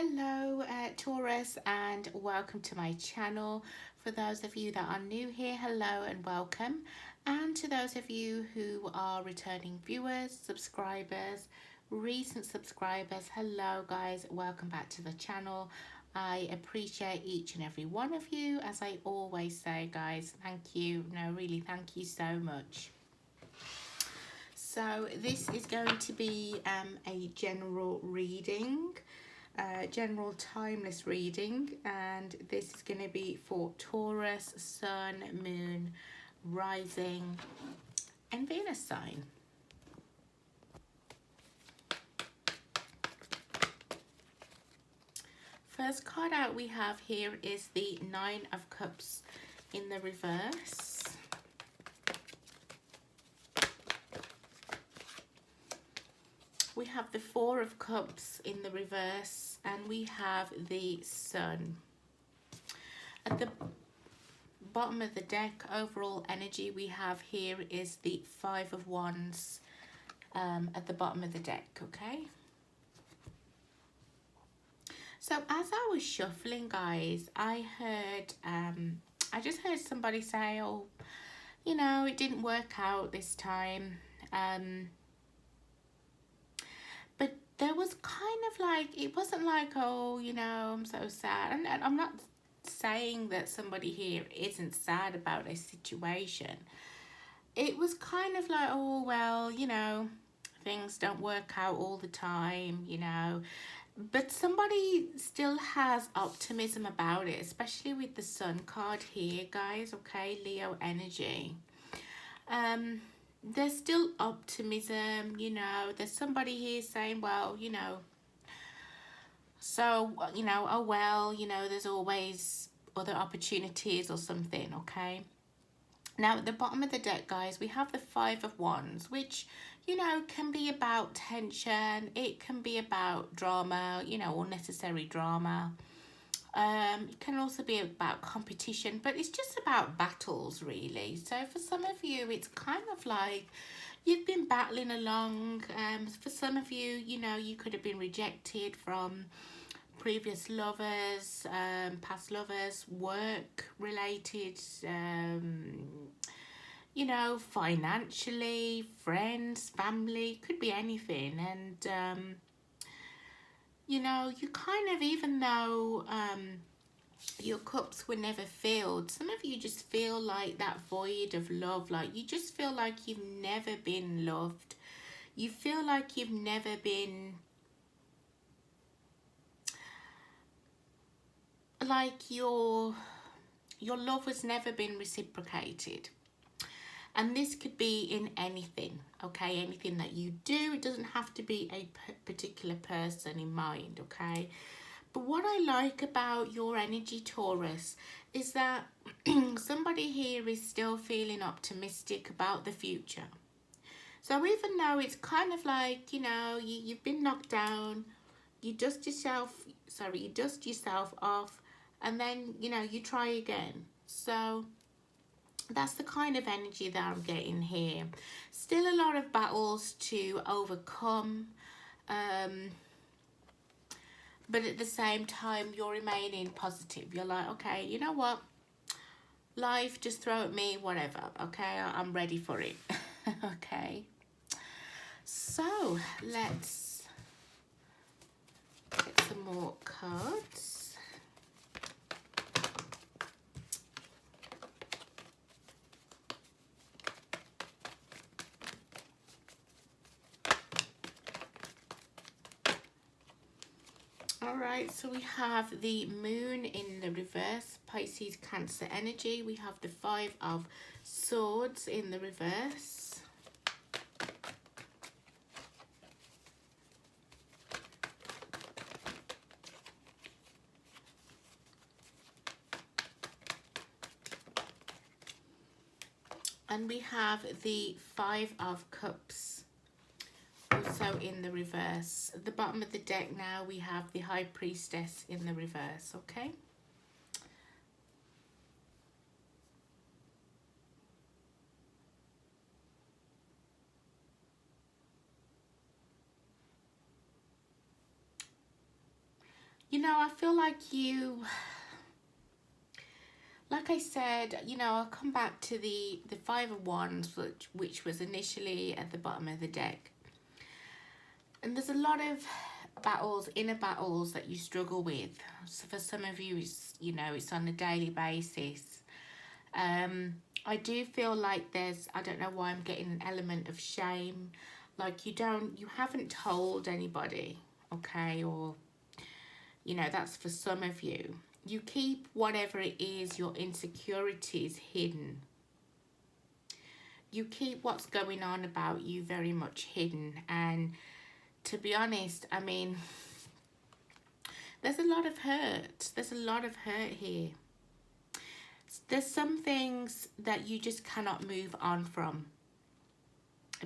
Hello Taurus, and welcome to my channel. For those of you that are new here, hello and welcome, and to those of you who are returning viewers, subscribers, recent subscribers, hello guys, welcome back to the channel. I appreciate each and every one of you. As I always say, guys, thank you. No, really, thank you so much. So this is going to be a general reading, general timeless reading, and this is going to be for Taurus, Sun, Moon, Rising and Venus sign. First card out we have here is the Nine of Cups in the reverse. We have the Four of Cups in the reverse, and we have the Sun. At the bottom of the deck, overall energy we have here is the Five of Wands at the bottom of the deck, okay? So as I was shuffling, guys, I just heard somebody say, oh, you know, it didn't work out this time. But there was kind of like, it wasn't like, oh, you know, I'm so sad. And I'm not saying that somebody here isn't sad about a situation. It was kind of like, oh, well, you know, things don't work out all the time, you know. But somebody still has optimism about it, especially with the Sun card here, guys, okay, Leo energy. There's still optimism, you know. There's somebody here saying, well, you know, so, you know, oh, well, you know, there's always other opportunities or something, okay? Now, at the bottom of the deck, guys, we have the Five of Wands, which, you know, can be about tension. It can be about drama, you know, unnecessary drama. It can also be about competition, but it's just about battles, really. So for some of you, it's kind of like you've been battling along. For some of you, you know, you could have been rejected from previous lovers, past lovers, work related, you know, financially, friends, family, could be anything. And you know, you kind of, even though your cups were never filled, some of you just feel like that void of love, like you just feel like you've never been loved. You feel like you've never been, like your love has never been reciprocated. And this could be in anything, okay? Anything that you do. It doesn't have to be a particular person in mind, okay? But what I like about your energy, Taurus, is that somebody here is still feeling optimistic about the future. So even though it's kind of like, you know, you've been knocked down, you dust yourself off, and then, you know, you try again. So that's the kind of energy that I'm getting here. Still a lot of battles to overcome, but at the same time, you're remaining positive. You're like, okay, you know what? Life, just throw at me, whatever. Okay, I'm ready for it. Okay. So let's get some more cards. Alright, so we have the Moon in the reverse, Pisces, Cancer energy. We have the Five of Swords in the reverse. And we have the Five of Cups also in the reverse. At the bottom of the deck now we have the High Priestess in the reverse, okay? You know, I feel like you, like I said, you know, I'll come back to the Five of Wands, which was initially at the bottom of the deck. And there's a lot of battles, inner battles that you struggle with. So for some of you, it's, you know, it's on a daily basis. I do feel like there's, I don't know why I'm getting an element of shame. Like you haven't told anybody, okay? Or, you know, that's for some of you. You keep whatever it is, your insecurities hidden. You keep what's going on about you very much hidden. And to be honest, I mean, there's a lot of hurt. There's a lot of hurt here. There's some things that you just cannot move on from.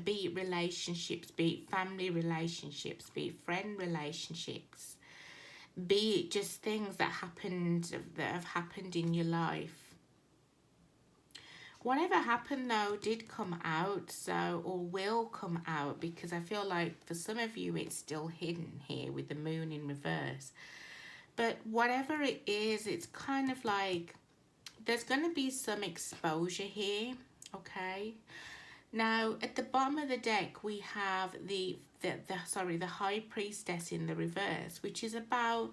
Be it relationships, be it family relationships, be it friend relationships, be it just things that have happened in your life. Whatever happened though did come out, so, or will come out, because I feel like for some of you it's still hidden here with the moon in reverse. But whatever it is, it's kind of like there's going to be some exposure here, okay? Now, at the bottom of the deck, we have the High Priestess in the reverse, which is about,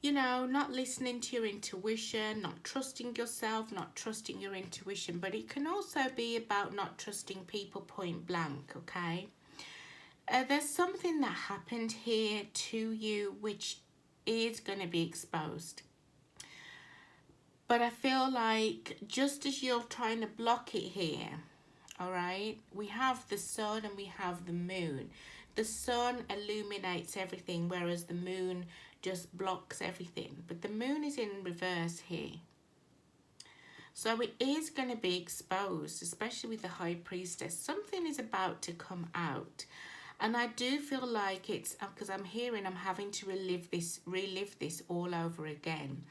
you know, not listening to your intuition, not trusting yourself, not trusting your intuition. But it can also be about not trusting people point blank, okay? There's something that happened here to you which is going to be exposed. But I feel like just as you're trying to block it here, all right, we have the sun and we have the moon. The sun illuminates everything, whereas the moon just blocks everything. But the moon is in reverse here. So it is going to be exposed, especially with the High Priestess. Something is about to come out. And I do feel like it's, because I'm having to relive this all over again.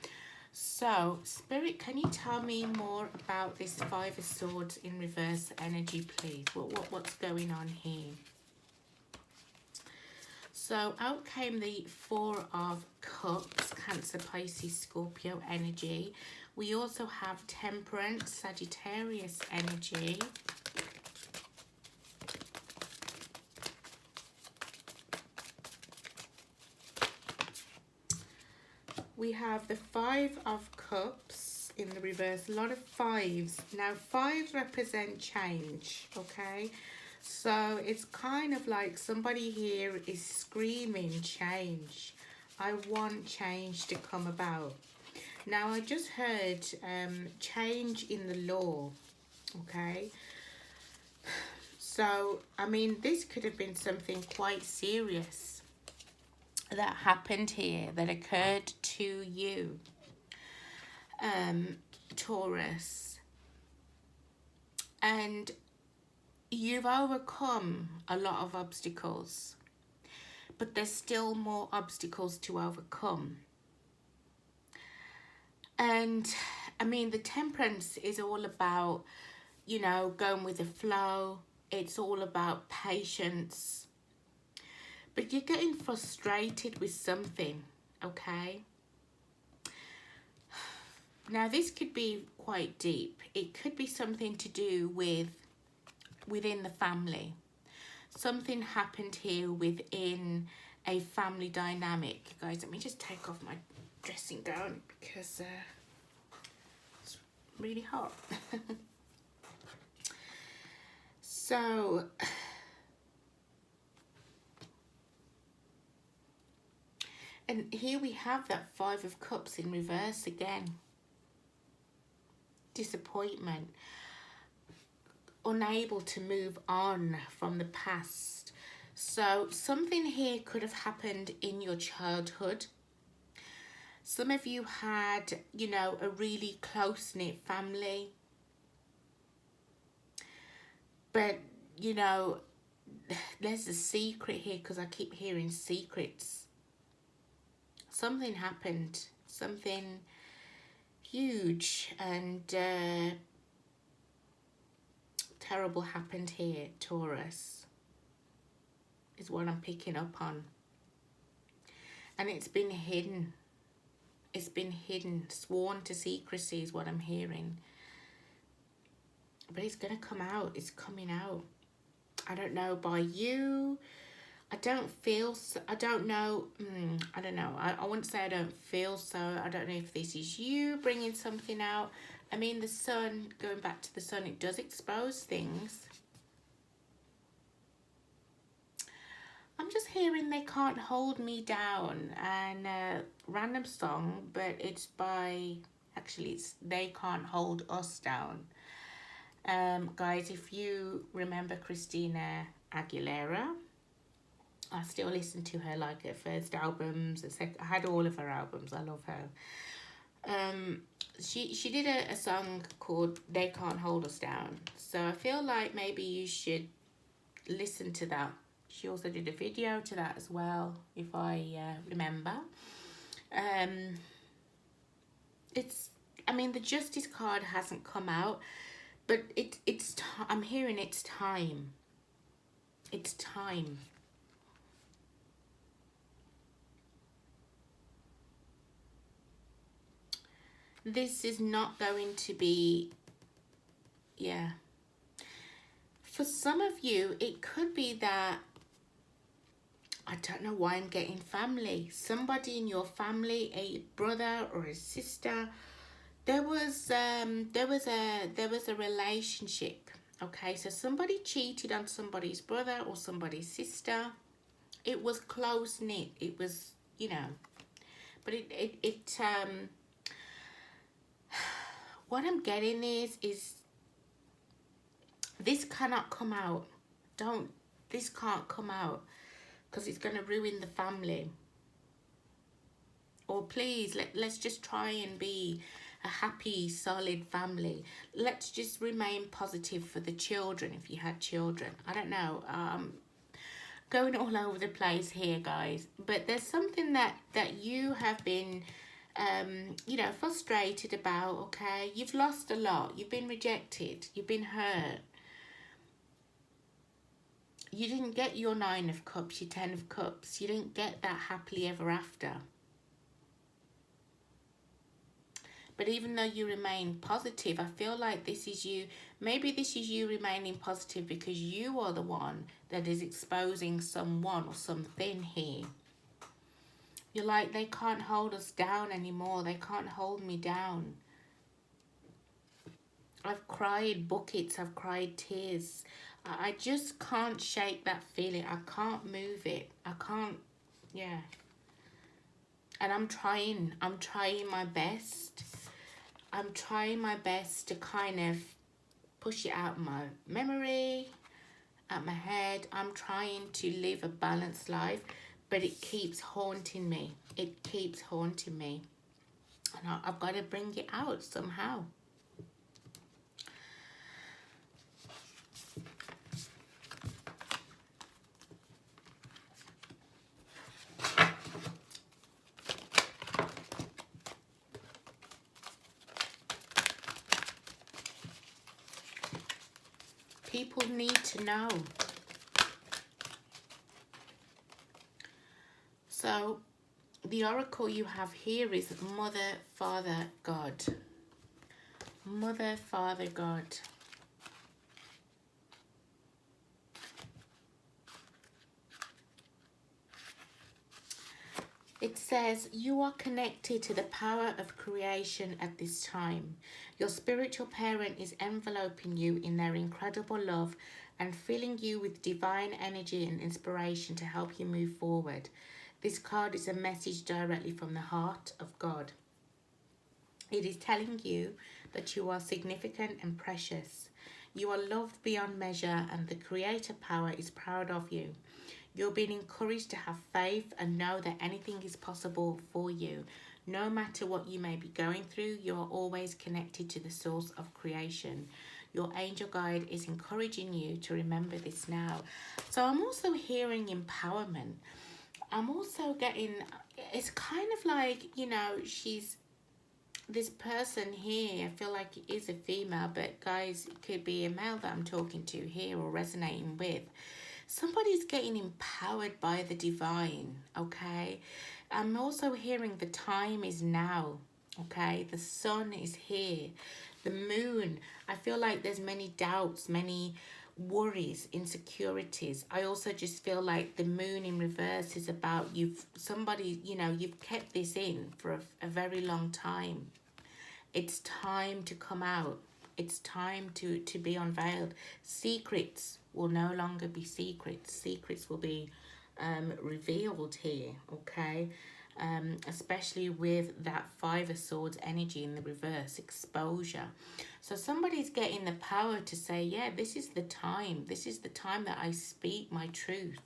So, Spirit, can you tell me more about this Five of Swords in reverse energy, please? What's going on here? So, out came the Four of Cups, Cancer, Pisces, Scorpio energy. We also have Temperance, Sagittarius energy. We have the Five of Cups in the reverse, a lot of fives. Now, fives represent change, okay? So it's kind of like somebody here is screaming change. I want change to come about. Now, I just heard change in the law, okay? So, I mean, this could have been something quite serious that happened here, that occurred to you, Taurus, and you've overcome a lot of obstacles, but there's still more obstacles to overcome. And I mean, the Temperance is all about, you know, going with the flow. It's all about patience. But you're getting frustrated with something, okay? Now, this could be quite deep. It could be something to do with within the family. Something happened here within a family dynamic. Guys, let me just take off my dressing gown because it's really hot. So... and here we have that Five of Cups in reverse again. Disappointment. Unable to move on from the past. So something here could have happened in your childhood. Some of you had, you know, a really close-knit family. But, you know, there's a secret here because I keep hearing secrets. Something happened, something huge and terrible happened here, Taurus, is what I'm picking up on. And it's been hidden. It's been hidden, sworn to secrecy is what I'm hearing. But it's going to come out. It's coming out. I don't know, by you. I don't feel so. I don't know. I don't know. I wouldn't say I don't feel so. I don't know if this is you bringing something out. I mean, the sun, going back to the sun, it does expose things. I'm just hearing They Can't Hold Me Down, and random song, but it's by, actually it's They Can't Hold Us Down. Guys, if you remember Christina Aguilera, I still listen to her, like her first albums. I had all of her albums. I love her. She did a song called They Can't Hold Us Down. So I feel like maybe you should listen to that. She also did a video to that as well, if I remember. It's, I mean, the Justice card hasn't come out, but I'm hearing it's time. It's time. This is not going to be, yeah. For some of you, it could be that, I don't know why I'm getting family. Somebody in your family, a brother or a sister, there was a relationship. Okay, so somebody cheated on somebody's brother or somebody's sister. It was close knit. It was, you know, but what I'm getting is this cannot come out. This can't come out, because it's going to ruin the family. Or please, let's just try and be a happy, solid family. Let's just remain positive for the children, if you had children. I don't know. Going all over the place here, guys. But there's something that you have been, you know, frustrated about, okay? You've lost a lot. You've been rejected. You've been hurt. You didn't get your 9 of Cups, your 10 of Cups. You didn't get that happily ever after. But even though you remain positive, I feel like this is you. Maybe this is you remaining positive because you are the one that is exposing someone or something here. You're like, they can't hold us down anymore. They can't hold me down. I've cried buckets. I've cried tears. I just can't shake that feeling. I can't move it. I can't, yeah. And I'm trying my best. I'm trying my best to kind of push it out of my memory, out my head. I'm trying to live a balanced life, but it keeps haunting me. It keeps haunting me. And I've got to bring it out somehow. People need to know. So, the oracle you have here is Mother, Father, God. Mother, Father, God. It says, you are connected to the power of creation at this time. Your spiritual parent is enveloping you in their incredible love and filling you with divine energy and inspiration to help you move forward. This card is a message directly from the heart of God. It is telling you that you are significant and precious. You are loved beyond measure and the creator power is proud of you. You're being encouraged to have faith and know that anything is possible for you. No matter what you may be going through, you are always connected to the source of creation. Your angel guide is encouraging you to remember this now. So I'm also hearing empowerment. I'm also getting, it's kind of like, you know, she's, this person here, I feel like it is a female, but guys, it could be a male that I'm talking to here or resonating with. Somebody's getting empowered by the divine, okay? I'm also hearing the time is now, okay? The sun is here. The moon, I feel like there's many doubts, many worries, insecurities. I also just feel like the moon in reverse is about somebody, you've kept this in for a very long time. It's time to come out. It's time to be unveiled. Secrets will no longer be secrets. Secrets will be revealed here, okay? Especially with that Five of Swords energy in the reverse, exposure. So somebody's getting the power to say, yeah, this is the time. This is the time that I speak my truth.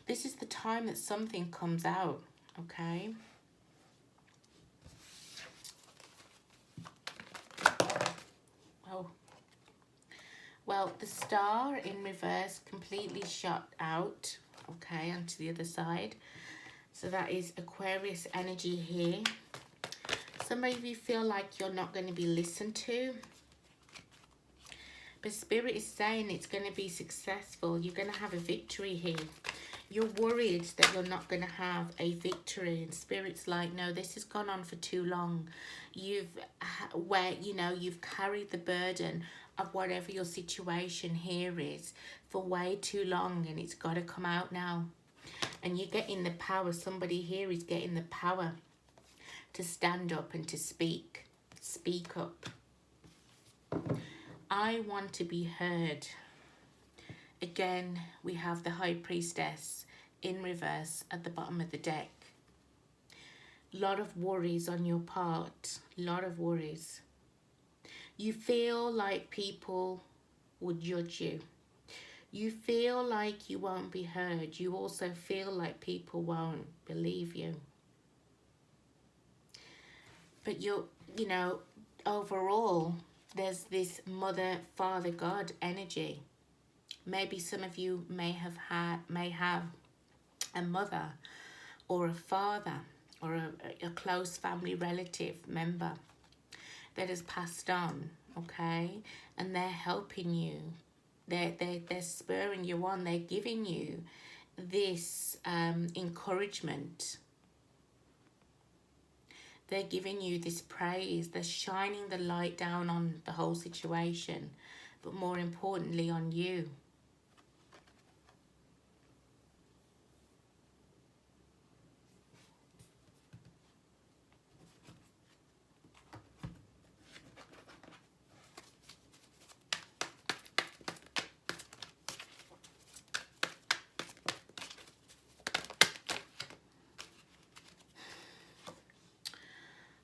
This is the time that something comes out, okay? Oh. Well, the star in reverse completely shut out, okay, onto the other side. So that is Aquarius energy here. Some of you feel like you're not going to be listened to. But Spirit is saying it's going to be successful. You're going to have a victory here. You're worried that you're not going to have a victory. And Spirit's like, no, this has gone on for too long. You've carried the burden of whatever your situation here is for way too long. And it's got to come out now. And you're getting the power. Somebody here is getting the power to stand up and to speak. Speak up. I want to be heard. Again, we have the High Priestess in reverse at the bottom of the deck. Lot of worries on your part. Lot of worries. You feel like people would judge you. You feel like you won't be heard. You also feel like people won't believe you. But overall, there's this Mother, Father, God energy. Maybe some of you may have a mother or a father or a close family relative member that has passed on, okay? And they're helping you. They're spurring you on. They're giving you this encouragement. They're giving you this praise. They're shining the light down on the whole situation, but more importantly on you.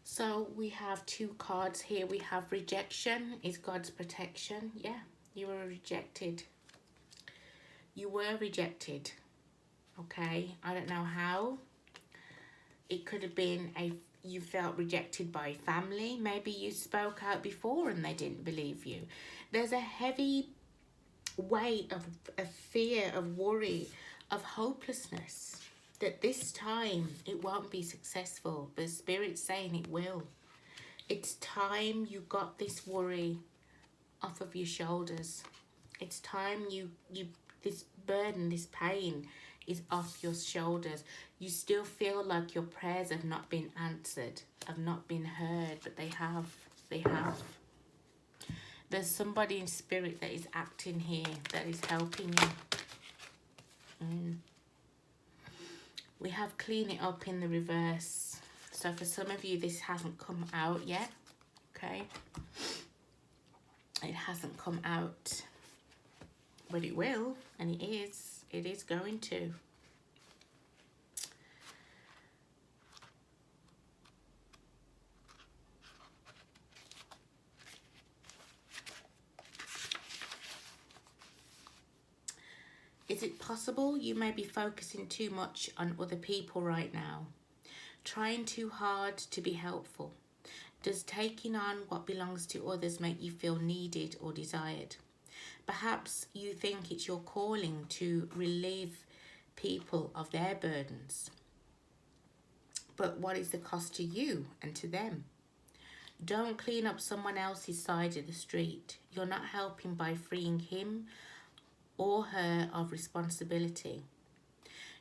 So we have two cards here. We have rejection is God's protection. Yeah, you were rejected. You were rejected. Okay, I don't know how. It could have been you felt rejected by family. Maybe you spoke out before and they didn't believe you. There's a heavy weight of fear, of worry, of hopelessness. That this time it won't be successful, but Spirit's saying it will. It's time you got this worry off of your shoulders. It's time this burden, this pain is off your shoulders. You still feel like your prayers have not been answered, have not been heard, but they have. They have. There's somebody in Spirit that is acting here, that is helping you. We have clean it up in the reverse. So for some of you, this hasn't come out yet, okay? It hasn't come out, but it will, and it is going to. Is it possible you may be focusing too much on other people right now? Trying too hard to be helpful? Does taking on what belongs to others make you feel needed or desired? Perhaps you think it's your calling to relieve people of their burdens. But what is the cost to you and to them? Don't clean up someone else's side of the street. You're not helping by freeing him or her of responsibility.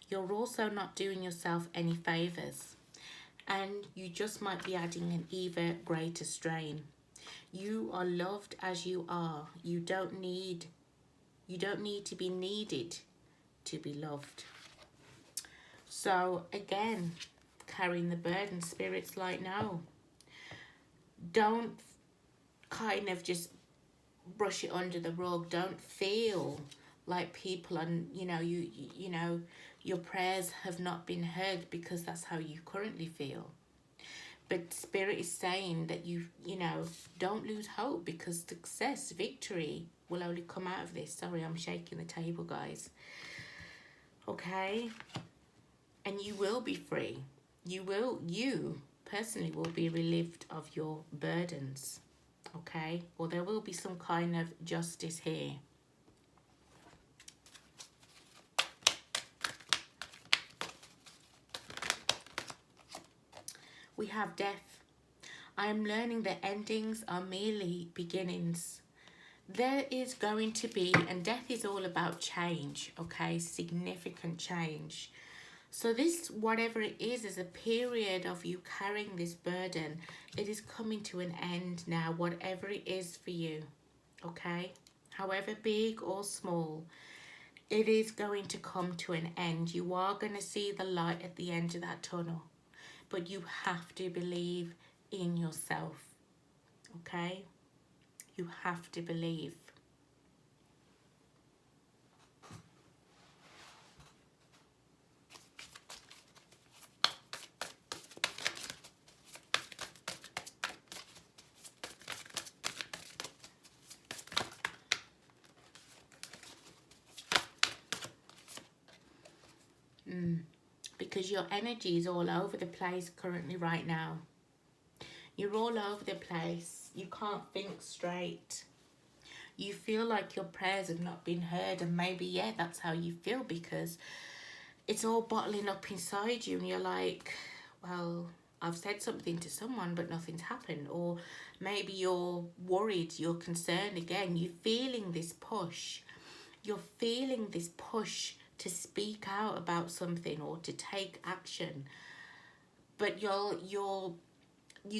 You're also not doing yourself any favours, and you just might be adding an even greater strain. You are loved as you are. You don't need to be needed to be loved. So again, carrying the burden, Spirit's like, no, don't kind of just brush it under the rug. Don't feel like people are, you know, your prayers have not been heard, because that's how you currently feel. But Spirit is saying that you know, don't lose hope, because success, victory will only come out of this. Sorry, I'm shaking the table, guys. Okay? And you will be free. You personally will be relieved of your burdens. Okay? Or there will be some kind of justice here. We have death. I am learning that endings are merely beginnings. There is going to be, and death is all about change, okay? Significant change. So this, whatever it is a period of you carrying this burden. It is coming to an end now, whatever it is for you, okay? However big or small, it is going to come to an end. You are going to see the light at the end of that tunnel. But you have to believe in yourself, okay? You have to believe. Because your energy is all over the place currently right now. You're all over the place. You can't think straight. You feel like your prayers have not been heard, and maybe, yeah, that's how you feel, because it's all bottling up inside you, and you're like, well, I've said something to someone, but nothing's happened. Or maybe you're worried, you're concerned again. You're feeling this push. You're feeling this push to speak out about something or to take action. But you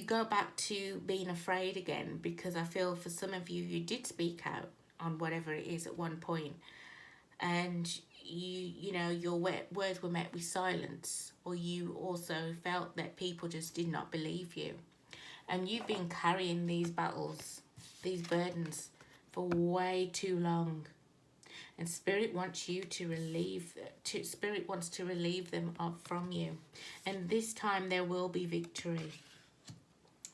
go back to being afraid again, because I feel for some of you, you did speak out on whatever it is at one point, and you know, your words were met with silence, or you also felt that people just did not believe you, and you've been carrying these battles, these burdens, for way too long, and Spirit wants you to Spirit wants to relieve them up from you, and this time there will be victory.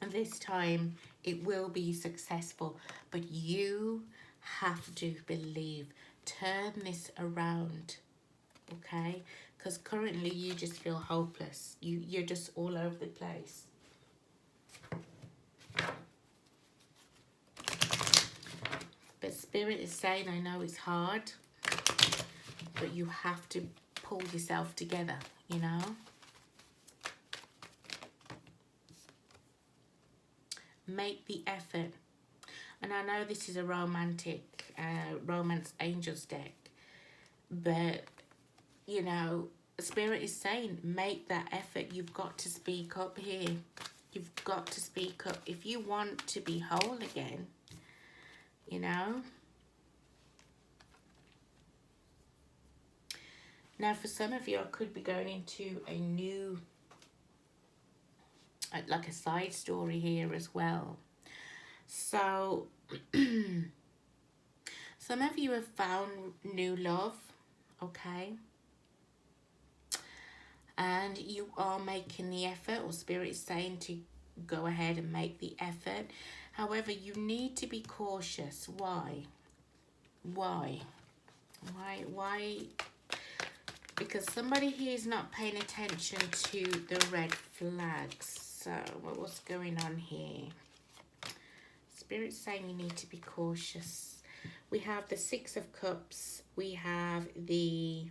And this time it will be successful, but you have to believe. Turn this around, okay? Because currently you just feel hopeless. You're just all over the place. But Spirit is saying, I know it's hard, but you have to pull yourself together, you know? Make the effort. And I know this is a romantic romance angels deck, but you know, Spirit is saying make that effort. You've got to speak up here. You've got to speak up if you want to be whole again, you know. Now for some of you, I could be going into a new, like a side story here as well. So some of you have found new love, okay? And you are making the effort, or Spirit is saying to go ahead and make the effort. However, you need to be cautious. Why? Because somebody here is not paying attention to the red flags. So what's going on here? Spirit's saying you need to be cautious. We have the Six of Cups. We have the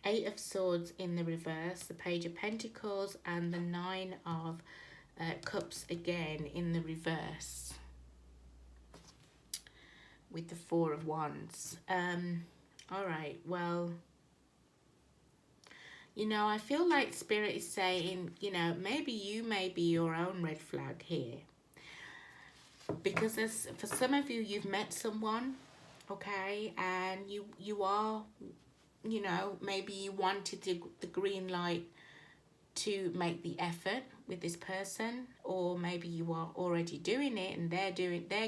Eight of Swords in the reverse, the Page of Pentacles, and the Nine of Cups again in the reverse, with the Four of Wands. All right, well, You know, I feel like Spirit is saying, you know, maybe you may be your own red flag here. Because there's, for some of you, you've met someone, okay, and you are, you know, maybe you wanted the green light to make the effort with this person, or maybe you are already doing it and they're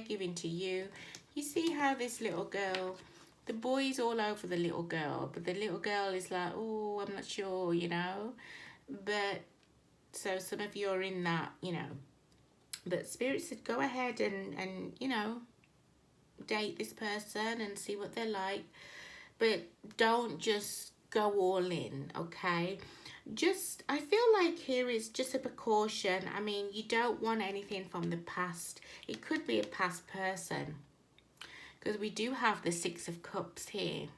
giving to you. You see how this little girl, the boy's all over the little girl, but the little girl is like, oh, I'm not sure, you know. But so some of you are in that, you know. But Spirit said, go ahead and you know, date this person and see what they're like. But don't just go all in, okay? Just, I feel like here is just a precaution. I mean, you don't want anything from the past. It could be a past person, because we do have the Six of Cups here.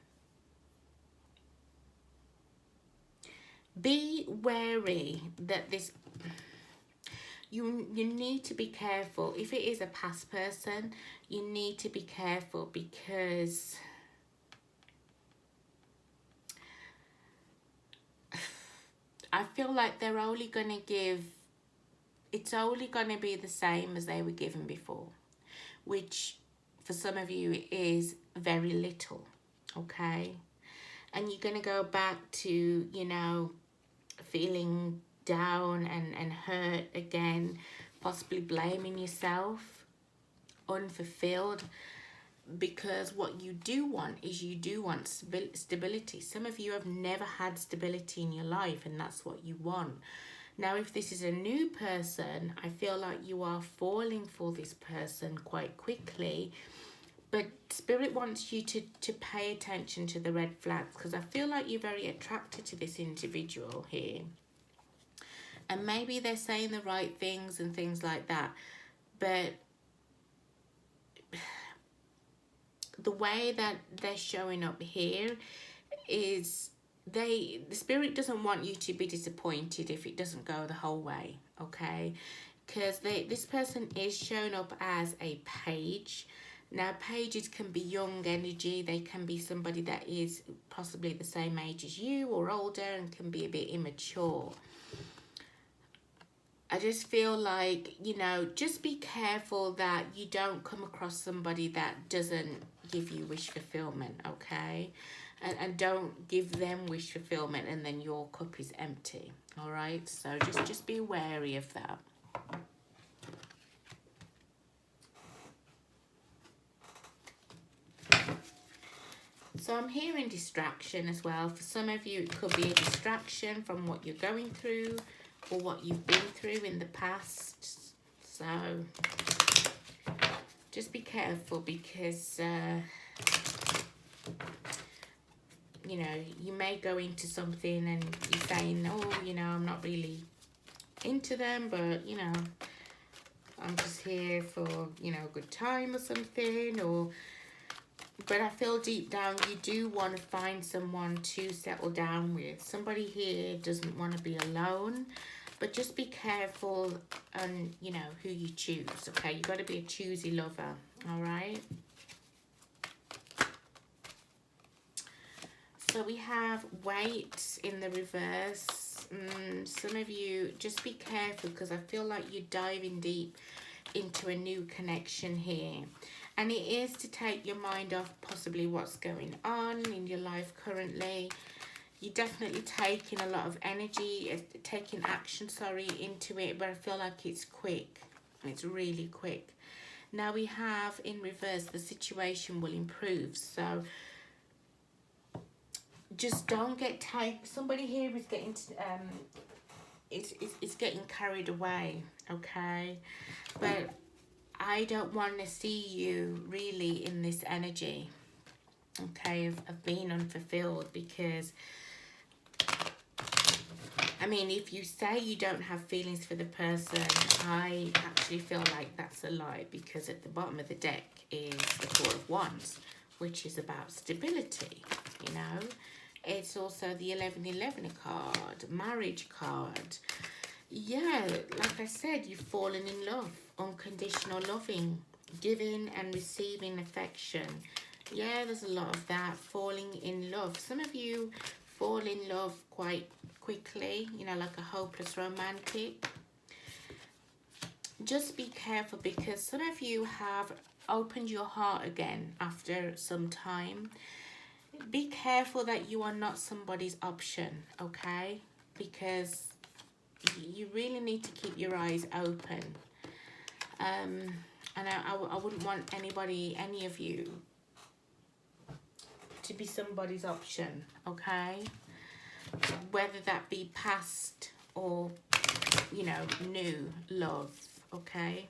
Be wary that this, you need to be careful. If it is a past person, you need to be careful, because I feel like they're only going to give, it's only going to be the same as they were given before, which for some of you is very little, okay? And you're going to go back to, you know, feeling down and hurt again, possibly blaming yourself, unfulfilled, because what you do want is you do want stability. Some of you have never had stability in your life, and that's what you want. Now, if this is a new person, I feel like you are falling for this person quite quickly, but Spirit wants you to pay attention to the red flags, because I feel like you're very attracted to this individual here. And maybe they're saying the right things and things like that, but the way that they're showing up here is the Spirit doesn't want you to be disappointed if it doesn't go the whole way, okay? Because this person is showing up as a page. Now, pages can be young energy. They can be somebody that is possibly the same age as you or older and can be a bit immature. I just feel like, you know, just be careful that you don't come across somebody that doesn't give you wish fulfillment, okay? And don't give them wish fulfillment and then your cup is empty, all right? So just be wary of that. So I'm hearing distraction as well. For some of you, it could be a distraction from what you're going through or what you've been through in the past. So just be careful, because you know, you may go into something and you're saying, oh, you know, I'm not really into them, but, you know, I'm just here for, you know, a good time or something. Or, but I feel deep down you do want to find someone to settle down with. Somebody here doesn't want to be alone, but just be careful on, you know, who you choose, okay? You've got to be a choosy lover, all right? So we have weight in the reverse. Some of you, just be careful, because I feel like you're diving deep into a new connection here. And it is to take your mind off possibly what's going on in your life currently. You're definitely taking a lot of energy, taking action, into it. But I feel like it's quick. It's really quick. Now we have in reverse, the situation will improve. So just don't get tight. Somebody here is getting it's getting carried away, okay? But I don't want to see you really in this energy, okay, of being unfulfilled, because I mean, if you say you don't have feelings for the person, I actually feel like that's a lie, because at the bottom of the deck is the Four of Wands, which is about stability, you know. It's also the 1111 card, marriage card. Yeah, like I said, you've fallen in love, unconditional loving, giving and receiving affection. Yeah, there's a lot of that, falling in love. Some of you fall in love quite quickly, you know, like a hopeless romantic. Just be careful, because some of you have opened your heart again after some time. Be careful that you are not somebody's option, okay? Because you really need to keep your eyes open. And I wouldn't want anybody, any of you, to be somebody's option, okay? Whether that be past or, you know, new love, okay?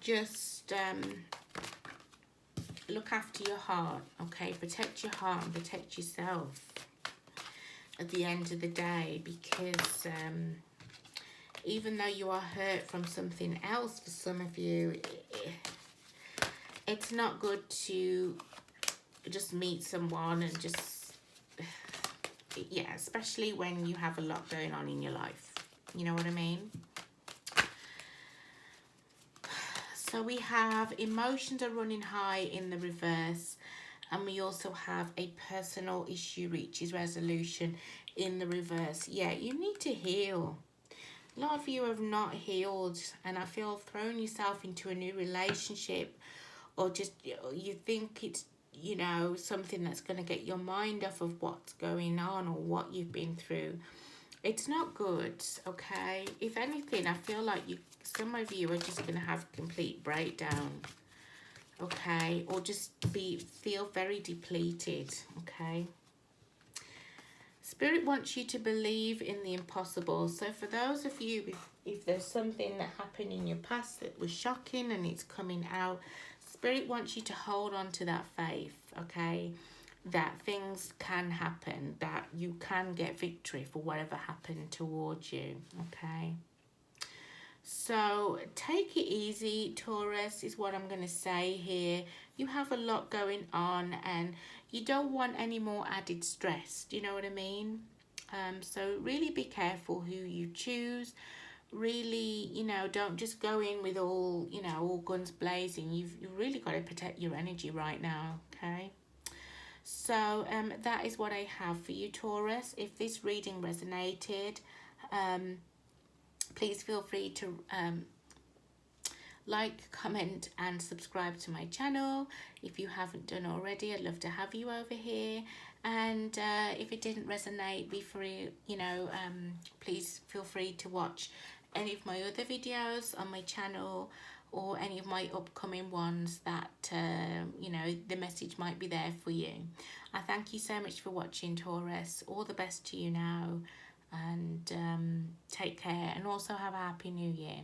Just look after your heart, okay? Protect your heart and protect yourself at the end of the day, because even though you are hurt from something else, for some of you, it's not good to just meet someone and just, yeah, especially when you have a lot going on in your life. You know what I mean? So we have emotions are running high in the reverse, and we also have a personal issue reaches resolution in the reverse. Yeah, you need to heal. A lot of you have not healed, and I feel thrown yourself into a new relationship, or just you think it's, you know, something that's going to get your mind off of what's going on or what you've been through. It's not good, okay? If anything, I feel like some of you are just going to have a complete breakdown, okay? Or just feel very depleted, okay? Spirit wants you to believe in the impossible. So for those of you, if there's something that happened in your past that was shocking and it's coming out, Spirit wants you to hold on to that faith, okay? That things can happen, that you can get victory for whatever happened towards you, okay? So take it easy, Taurus, is what I'm going to say here. You have a lot going on and you don't want any more added stress. Do you know what I mean? So really be careful who you choose. Really, you know, don't just go in with all, you know, all guns blazing. You've really got to protect your energy right now, okay? So that is what I have for you, Taurus. If this reading resonated, please feel free to like, comment and subscribe to my channel. If you haven't done already, I'd love to have you over here. And if it didn't resonate, be free, you know, please feel free to watch any of my other videos on my channel, or any of my upcoming ones that, you know, the message might be there for you. I thank you so much for watching, Taurus. All the best to you now, and take care, and also have a happy new year.